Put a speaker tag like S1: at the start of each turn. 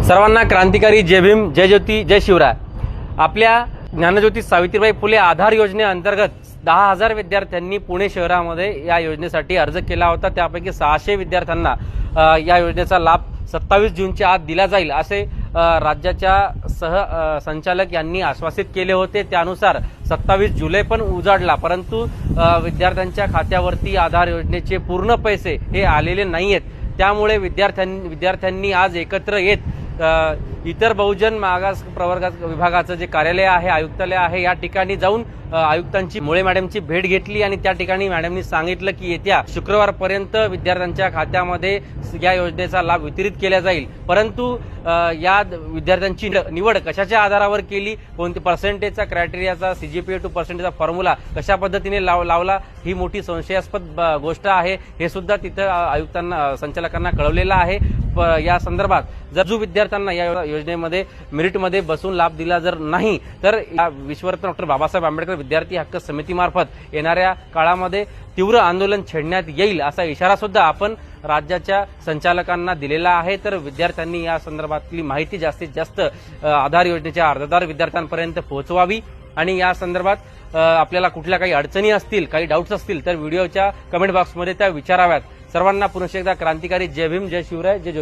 S1: सर्वांना क्रांतिकारी जय भीम, जय ज्योती, जय शिवराय। आपल्या ज्ञानज्योती सावित्रीबाई फुले आधार योजनेअंतर्गत 10,000 विद्यार्थ्यांनी पुणे शहरामध्ये या योजनेसाठी अर्ज केला होता। त्यापैकी 600 विद्यार्थ्यांना या योजनेचा लाभ 27 जूनच्या आत दिला जाईल असे राज्याच्या संचालक यांनी आश्वासित केले होते। त्यानुसार 27 जुलै पण उजाडला, परंतु विद्यार्थ्यांच्या खात्यावरती आधार योजनेचे पूर्ण पैसे हे आलेले नाहीयेत। त्यामुळे विद्यार्थ्यांनी आज एकत्र येत इतर बहुजन मागास प्रवर्ग विभागाचं जे कार्यालय आहे, आयुक्तालय आहे, या ठिकाणी जाऊन आयुक्तांची मुळे मॅडमची भेट घेतली आणि त्या ठिकाणी मॅडमनी सांगितलं की येत्या शुक्रवारपर्यंत विद्यार्थ्यांच्या खात्यामध्ये या योजनेचा लाभ वितरित केला जाईल। परंतु या विद्यार्थ्यांची निवड कशाच्या आधारावर केली, कोणती पर्सेंटेजचा क्रायटेरियाचा, CGPA टू पर्सेंटेजचा फॉर्म्युला कशा पद्धतीने लावला, ही मोठी संशयास्पद गोष्ट आहे। हे सुद्धा तिथं आयुक्तांना संचालकांना कळवलेलं आहे। या संदर्भात जर जो विद्यार्थ्यांना या योजनेमध्ये मेरिटमध्ये बसून लाभ दिला जर नाही तर विश्वरत्न डॉक्टर बाबासाहेब आंबेडकर विद्यार्थी हक्क समितीमार्फत येणाऱ्या काळामध्ये तीव्र आंदोलन छेडण्यात येईल असा इशारा सुद्धा आपण राज्याच्या संचालकांना दिलेला आहे। तर विद्यार्थ्यांनी या संदर्भातली माहिती जास्तीत जास्त आधार योजनेच्या अर्जदार विद्यार्थ्यांपर्यंत पोहोचवावी आणि या संदर्भात आपल्याला कुठल्या काही अडचणी असतील, काही डाऊट्स असतील तर व्हिडिओच्या कमेंट बॉक्समध्ये त्या विचाराव्यात। सर्वांना पुन्हा एकदा क्रांतिकारी जय भीम, जय शिवराय, जय